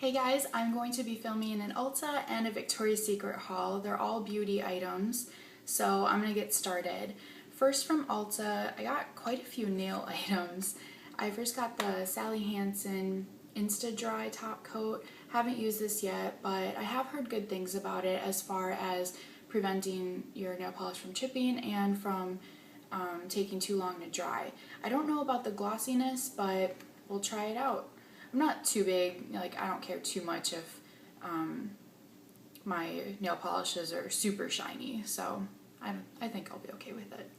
Hey guys, I'm going to be filming an Ulta and a Victoria's Secret haul. They're all beauty items, so I'm gonna get started. First from Ulta, I got quite a few nail items. I first got the Sally Hansen Insta-Dry top coat. Haven't used this yet, but I have heard good things about it as far as preventing your nail polish from chipping and from taking too long to dry. I don't know about the glossiness, but we'll try it out. I'm not too big, like I don't care too much if my nail polishes are super shiny, so I think I'll be okay with it.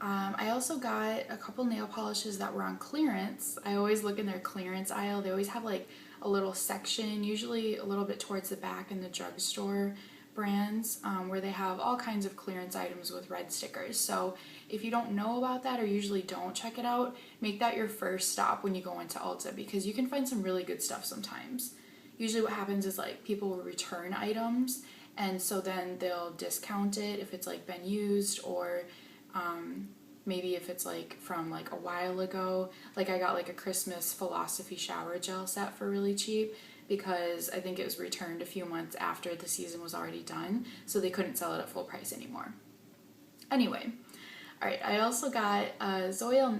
I also got a couple nail polishes that were on clearance. I always look in their clearance aisle. They always have like a little section, usually a little bit towards the back in the drugstore brands, where they have all kinds of clearance items with red stickers. So if you don't know about that or usually don't check it out, make that your first stop when you go into Ulta, because you can find some really good stuff sometimes. Usually what happens is like people will return items, and so then they'll discount it if it's like been used, or maybe if it's like from like a while ago. Like I got like a Christmas Philosophy shower gel set for really cheap because I think it was returned a few months after the season was already done, so they couldn't sell it at full price anymore. Anyway, alright, I also got a Zoya,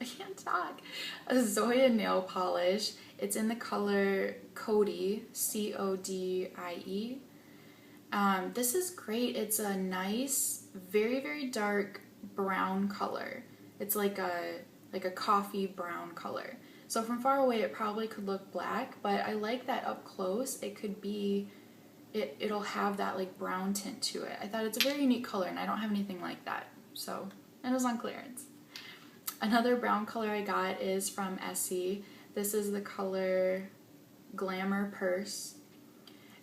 I can't talk, a Zoya nail polish. It's in the color Codie, C-O-D-I-E. This is great. It's a nice, very, very dark brown color. It's like a coffee brown color. So from far away it probably could look black, but I like that up close it could be, it'll have that like brown tint to it. I thought it's a very unique color and I don't have anything like that. So, and it was on clearance. Another brown color I got is from Essie. This is the color Glamour Purse.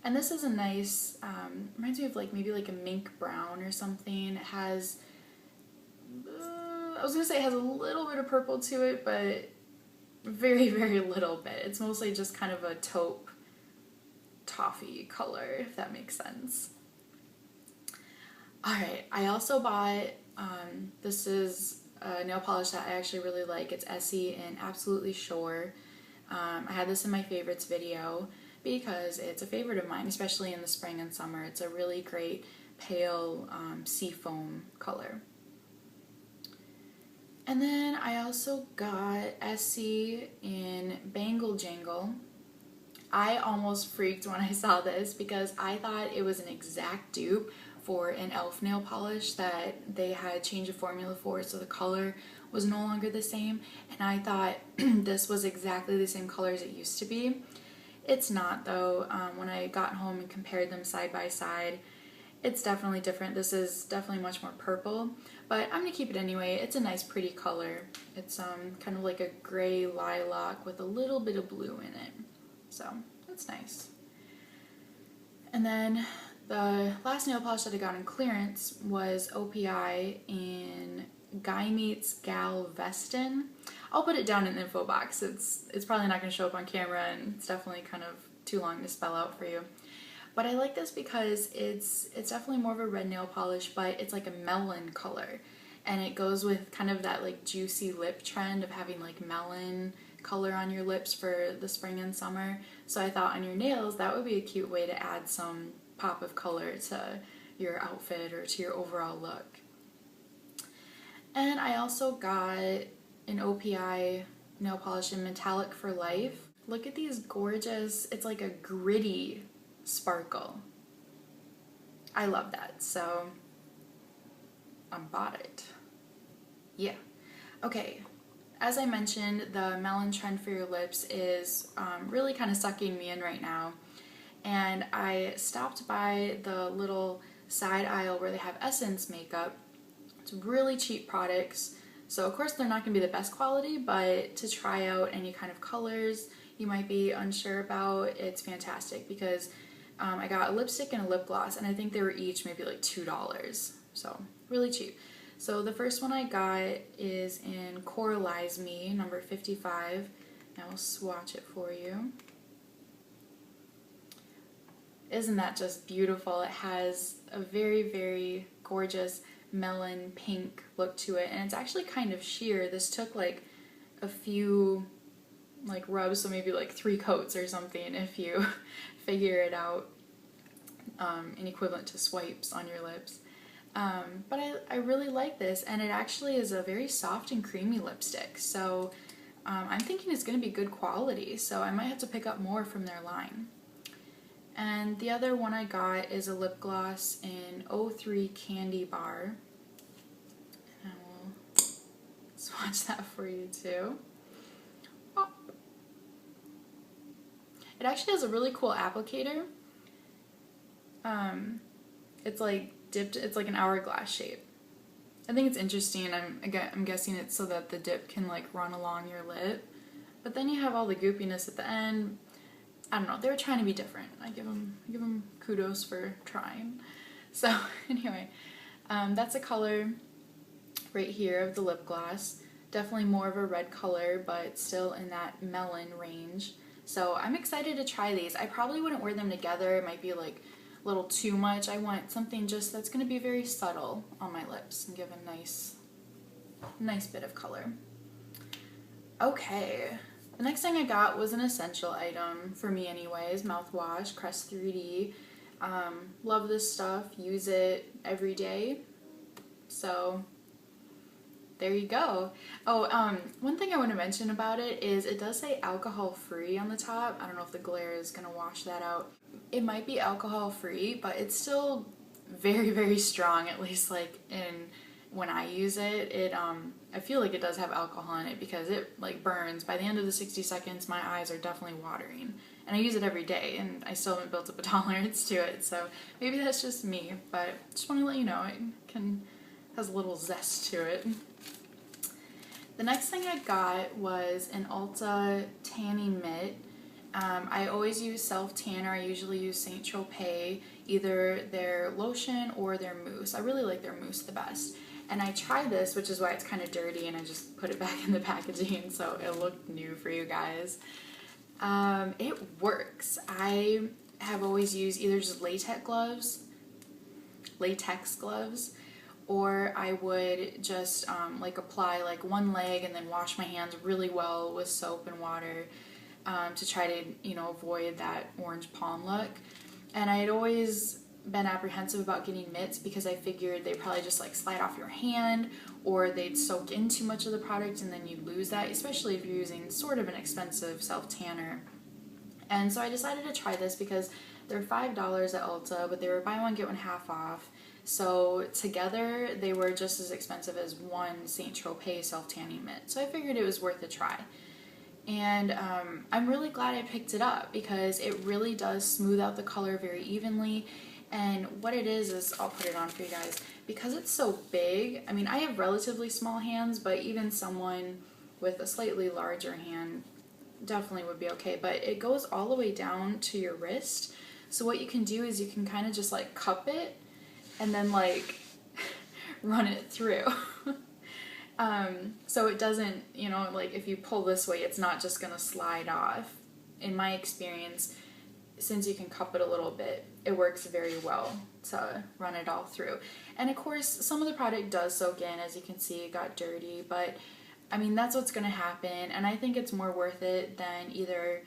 And this is a nice, reminds me of like maybe like a mink brown or something. It has, I was gonna say it has a little bit of purple to it, but very, very little bit. It's mostly just kind of a taupe toffee color, if that makes sense. Alright, I also bought, this is a nail polish that I actually really like. It's Essie in Absolutely Sure. I had this in my favorites video because it's a favorite of mine, especially in the spring and summer. It's a really great pale seafoam color. And then I also got Essie in Bangle Jangle. I almost freaked when I saw this because I thought it was an exact dupe for an e.l.f. nail polish that they had changed the formula for, so the color was no longer the same, and I thought this was exactly the same color as it used to be. It's not though. When I got home and compared them side by side, it's definitely different. This is definitely much more purple, but I'm gonna keep it anyway. It's a nice pretty color. It's kind of like a gray lilac with a little bit of blue in it, so that's nice. And then the last nail polish that I got on clearance was OPI in Meets Gal-veston. I'll put it down in the info box. It's probably not going to show up on camera, and it's definitely kind of too long to spell out for you. But I like this because it's definitely more of a red nail polish, but it's like a melon color, and it goes with kind of that like juicy lip trend of having like melon color on your lips for the spring and summer. So I thought on your nails that would be a cute way to add some pop of color to your outfit or to your overall look. And I also got an OPI nail polish in Metallic for Life. Look at these gorgeous, it's like a gritty sparkle. I love that, so I bought it. Yeah. Okay, as I mentioned, the melon trend for your lips is really kind of sucking me in right now. And I stopped by the little side aisle where they have Essence makeup. It's really cheap products, so of course they're not going to be the best quality, but to try out any kind of colors you might be unsure about, it's fantastic because I got a lipstick and a lip gloss, and I think they were each maybe like $2, so really cheap. So the first one I got is in Coralize Me, number 55. I will swatch it for you. Isn't that just beautiful? It has a very, very gorgeous melon pink look to it, and it's actually kind of sheer. This took like a few like rubs, so maybe like 3 coats or something if you figure it out, in equivalent to swipes on your lips. But I really like this, and it actually is a very soft and creamy lipstick, so I'm thinking it's going to be good quality, so I might have to pick up more from their line. And the other one I got is a lip gloss in 03 Candy Bar. And I will swatch that for you too. Oh. It actually has a really cool applicator. It's like dipped, it's like an hourglass shape. I think it's interesting. I'm guessing it's so that the dip can like run along your lip. But then you have all the goopiness at the end. I don't know, they were trying to be different. I give them kudos for trying. So anyway, that's a color right here of the lip gloss. Definitely more of a red color, but still in that melon range. So I'm excited to try these. I probably wouldn't wear them together. It might be like a little too much. I want something just that's going to be very subtle on my lips and give a nice bit of color. Okay, the next thing I got was an essential item for me anyways, mouthwash, Crest 3D. Love this stuff, use it every day. So there you go. Oh, one thing I want to mention about it is it does say alcohol free on the top. I don't know if the glare is going to wash that out. It might be alcohol free, but it's still very, very strong, at least like when I use it. I feel like it does have alcohol in it because it like burns. By the end of the 60 seconds, my eyes are definitely watering. And I use it every day, and I still haven't built up a tolerance to it, so maybe that's just me, but just want to let you know it has a little zest to it. The next thing I got was an Ulta tanning mitt. I always use self-tanner. I usually use Saint Tropez, either their lotion or their mousse. I really like their mousse the best. And I tried this, which is why it's kind of dirty, and I just put it back in the packaging so it looked new for you guys. It works. I have always used either just latex gloves, or I would just like apply like one leg and then wash my hands really well with soap and water to try to, avoid that orange palm look. And I had always been apprehensive about getting mitts because I figured they probably just like slide off your hand, or they'd soak in too much of the product and then you'd lose that, especially if you're using sort of an expensive self-tanner. And so I decided to try this because they're $5 at Ulta, but they were buy one get one half off. So together they were just as expensive as one Saint Tropez self-tanning mitt. So I figured it was worth a try. And I'm really glad I picked it up because it really does smooth out the color very evenly. And what it is I'll put it on for you guys, because it's so big. I mean, I have relatively small hands, but even someone with a slightly larger hand definitely would be okay. But it goes all the way down to your wrist. So what you can do is you can kind of just like cup it and then like run it through. So it doesn't, like if you pull this way, it's not just gonna slide off. In my experience, since you can cup it a little bit, it works very well to run it all through. And of course, some of the product does soak in. As you can see, it got dirty, but I mean, that's what's gonna happen. And I think it's more worth it than either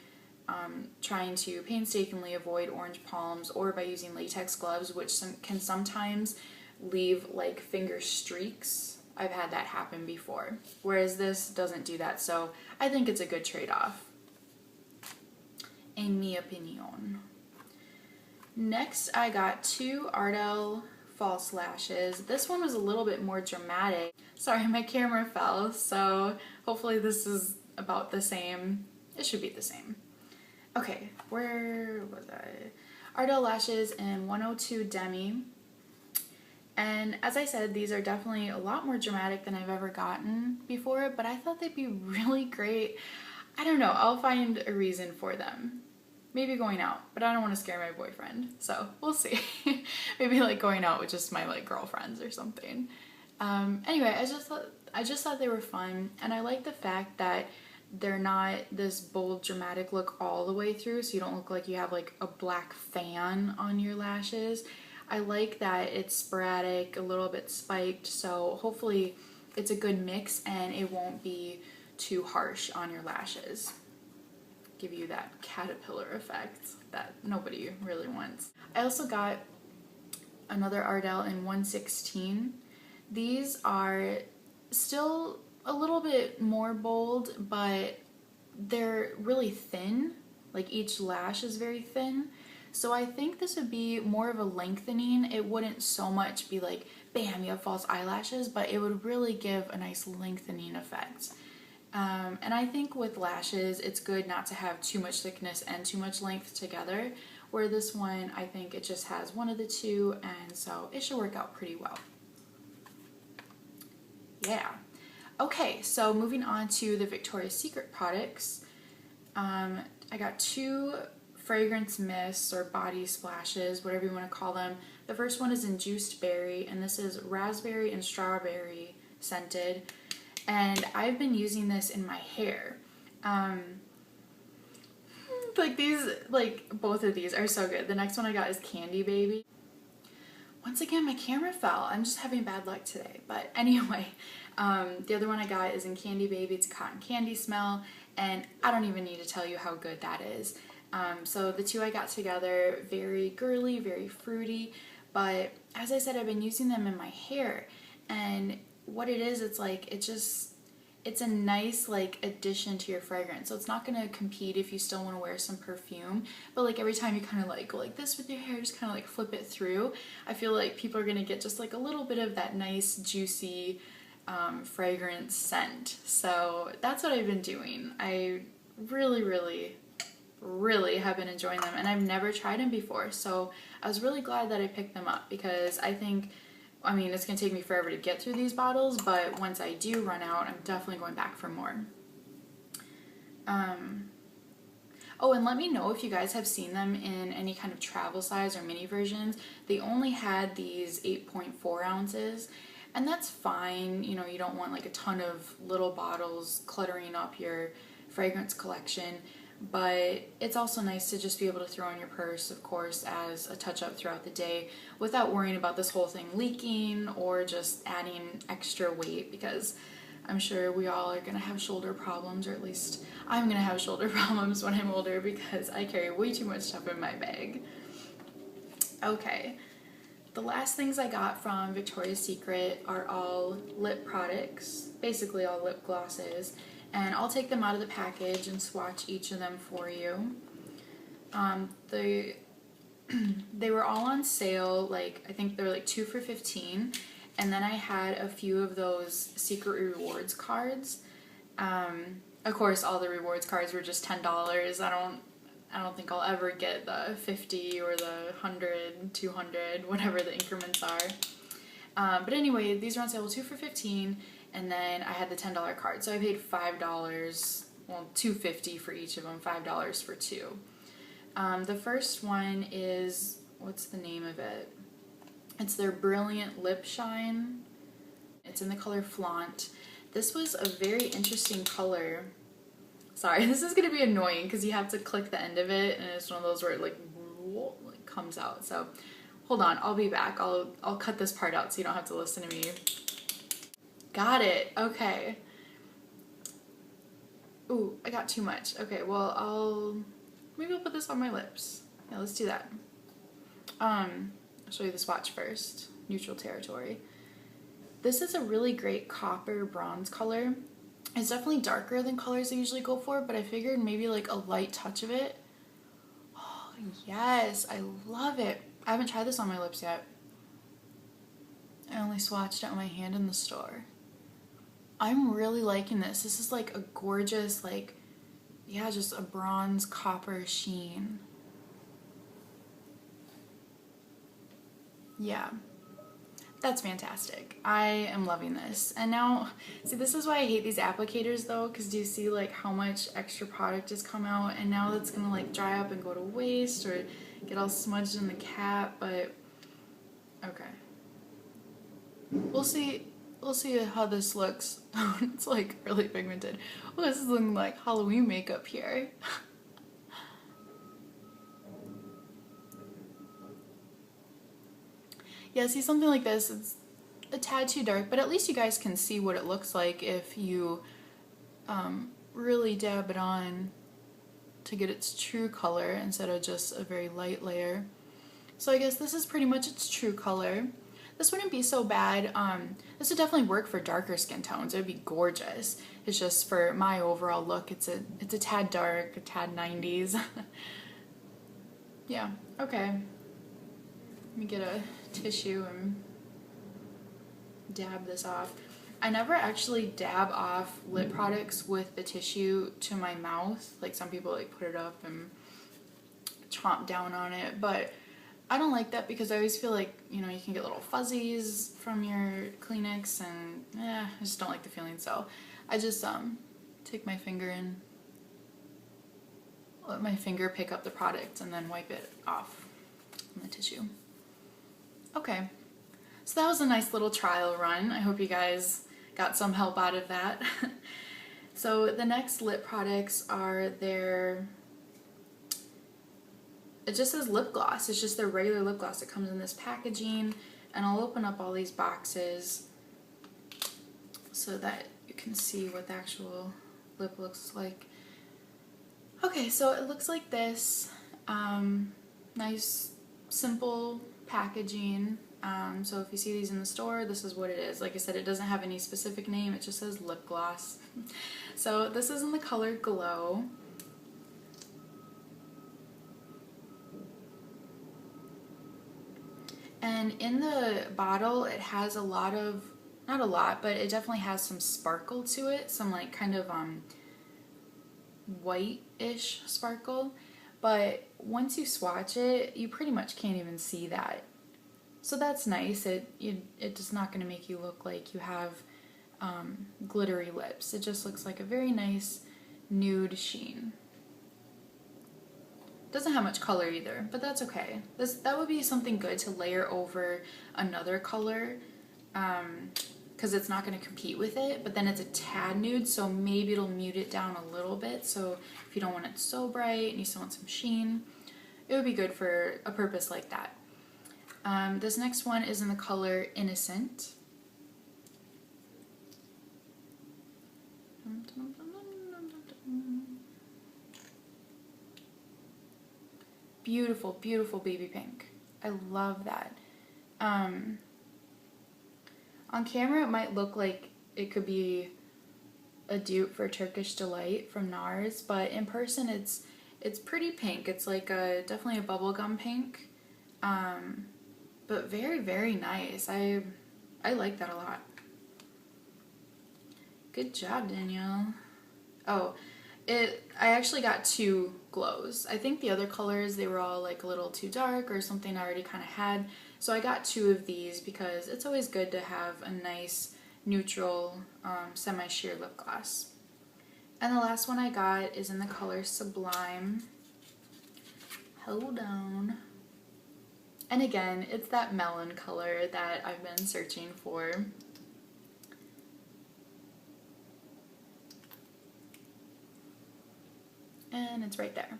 trying to painstakingly avoid orange palms or by using latex gloves, which can sometimes leave like finger streaks. I've had that happen before, whereas this doesn't do that, so I think it's a good trade-off, in my opinion. Next, I got 2 Ardell false lashes. This one was a little bit more dramatic. Sorry, my camera fell, so hopefully this is about the same. It should be the same. Okay, where was I? Ardell lashes in 102 Demi. And as I said, these are definitely a lot more dramatic than I've ever gotten before, but I thought they'd be really great. I don't know, I'll find a reason for them. Maybe going out, but I don't want to scare my boyfriend, so we'll see. Maybe like going out with just my like girlfriends or something. Anyway, I just thought they were fun, and I like the fact that they're not this bold dramatic look all the way through, so you don't look like you have like a black fan on your lashes. I like that it's sporadic, a little bit spiked, so hopefully it's a good mix and it won't be too harsh on your lashes. give you that caterpillar effect that nobody really wants. I also got another Ardell in 116. These are still a little bit more bold, but they're really thin. Like each lash is very thin. So I think this would be more of a lengthening. It wouldn't so much be like, bam, you have false eyelashes, but it would really give a nice lengthening effect. And I think with lashes, it's good not to have too much thickness and too much length together, where this one, I think it just has one of the two, and so it should work out pretty well. Yeah. Okay, so moving on to the Victoria's Secret products. I got 2 fragrance mists or body splashes, whatever you want to call them. The first one is in Juiced Berry, and this is raspberry and strawberry scented. And I've been using this in my hair. Like these, like both of these are so good. The next one I got is Candy Baby. Once again, my camera fell. I'm just having bad luck today. But anyway, the other one I got is in Candy Baby. It's a cotton candy smell, and I don't even need to tell you how good that is. So the two I got together, very girly, very fruity. But as I said, I've been using them in my hair, and what it is, it's like, it's a nice like addition to your fragrance. So it's not gonna compete if you still want to wear some perfume, but like every time you kind of like go like this with your hair, just kind of like flip it through, I feel like people are gonna get just like a little bit of that nice juicy fragrance scent. So that's what I've been doing. I really have been enjoying them, and I've never tried them before, so I was really glad that I picked them up, because I think, I mean, it's going to take me forever to get through these bottles, but once I do run out, I'm definitely going back for more. Oh, and let me know if you guys have seen them in any kind of travel size or mini versions. They only had these 8.4 ounces, and that's fine. You know, you don't want like a ton of little bottles cluttering up your fragrance collection, but it's also nice to just be able to throw in your purse, of course, as a touch-up throughout the day without worrying about this whole thing leaking or just adding extra weight, because I'm sure we all are going to have shoulder problems, or at least I'm going to have shoulder problems when I'm older, because I carry way too much stuff in my bag. Okay, the last things I got from Victoria's Secret are all lip products, basically all lip glosses. And I'll take them out of the package and swatch each of them for you. They were all on sale, like I think they were like 2 for $15, and then I had a few of those secret rewards cards. Of course, all the rewards cards were just $10. I don't think I'll ever get the 50 or the 100, 200, whatever the increments are. But anyway, these are on sale 2 for $15. And then I had the $10 card, so I paid $5, well, $2.50 for each of them, $5 for 2. The first one is, what's the name of it? It's their Brilliant Lip Shine. It's in the color Flaunt. This was a very interesting color. Sorry, this is going to be annoying because you have to click the end of it, and it's one of those where it like comes out. So hold on, I'll be back. I'll cut this part out so you don't have to listen to me. Got it. Okay. Ooh, I got too much. Okay, well, maybe I'll put this on my lips. Yeah, let's do that. I'll show you the swatch first. Neutral territory. This is a really great copper bronze color. It's definitely darker than colors I usually go for, but I figured maybe like a light touch of it. Oh, yes, I love it. I haven't tried this on my lips yet. I only swatched it on my hand in the store. I'm really liking this. This is like a gorgeous, like, yeah, just a bronze copper sheen. Yeah, that's fantastic. I am loving this. And now, see, this is why I hate these applicators though, because do you see like how much extra product has come out, and now that's gonna like dry up and go to waste or get all smudged in the cap, but okay. We'll see how this looks. It's like really pigmented. Oh, this is looking like Halloween makeup here. Yeah, see, something like this, it's a tad too dark, but at least you guys can see what it looks like if you really dab it on. to get its true color instead of just a very light layer. So I guess this is pretty much its true color. This wouldn't be so bad. This would definitely work for darker skin tones. It would be gorgeous. It's just for my overall look, it's a tad dark, a tad 90s. Yeah, okay. Let me get a tissue and dab this off. I never actually dab off lip products with the tissue to my mouth. Like some people like put it up and chomp down on it, but I don't like that because I always feel like, you know, you can get little fuzzies from your Kleenex and I just don't like the feeling. So I just take my finger and let my finger pick up the product and then wipe it off on the tissue. Okay, so that was a nice little trial run. I hope you guys got some help out of that. So the next lip products are their, it just says lip gloss. It's just their regular lip gloss. It comes in this packaging, and I'll open up all these boxes so that you can see what the actual lip looks like. Okay, so it looks like this. Nice, simple packaging. So if you see these in the store, this is what it is. Like I said, it doesn't have any specific name. It just says lip gloss. So this is in the color Glow. And in the bottle, it has a lot of, not a lot, but it definitely has some sparkle to it. Some like kind of white-ish sparkle. But once you swatch it, you pretty much can't even see that. So that's nice. It's just not going to make you look like you have glittery lips. It just looks like a very nice nude sheen. Doesn't have much color either, but that's okay. That would be something good to layer over another color, because it's not going to compete with it, but then it's a tad nude, so maybe it'll mute it down a little bit. So if you don't want it so bright and you still want some sheen, it would be good for a purpose like that. This next one is in the color Innocent. Beautiful, beautiful baby pink. I love that. On camera it might look like it could be a dupe for Turkish Delight from NARS, but in person it's pretty pink. It's like definitely a bubblegum pink. But very, very nice. I like that a lot. Good job, Danielle. Oh, I actually got 2 glows. I think the other colors, they were all like a little too dark or something I already kind of had. So I got 2 of these because it's always good to have a nice neutral semi-sheer lip gloss. And the last one I got is in the color Sublime. Hold on. And again, it's that melon color that I've been searching for. And it's right there.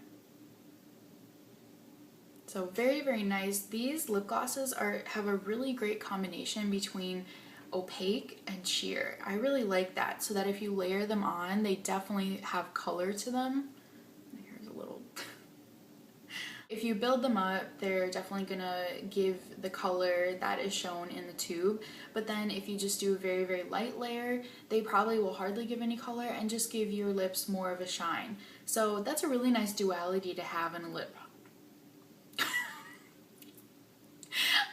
So very, very nice. These lip glosses have a really great combination between opaque and sheer. I really like that, so that if you layer them on, they definitely have color to them. Here's a little... If you build them up, they're definitely gonna give the color that is shown in the tube, but then if you just do a very, very light layer, they probably will hardly give any color and just give your lips more of a shine. So that's a really nice duality to have in a lip. I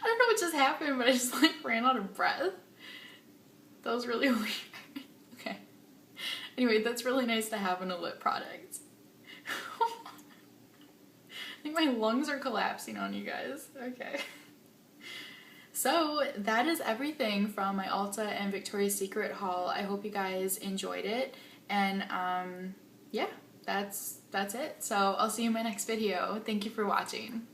don't know what just happened, but I just like ran out of breath. That was really weird. Okay. Anyway, that's really nice to have in a lip product. I think my lungs are collapsing on you guys. Okay. So that is everything from my Ulta and Victoria's Secret haul. I hope you guys enjoyed it. And yeah, that's it. So I'll see you in my next video. Thank you for watching.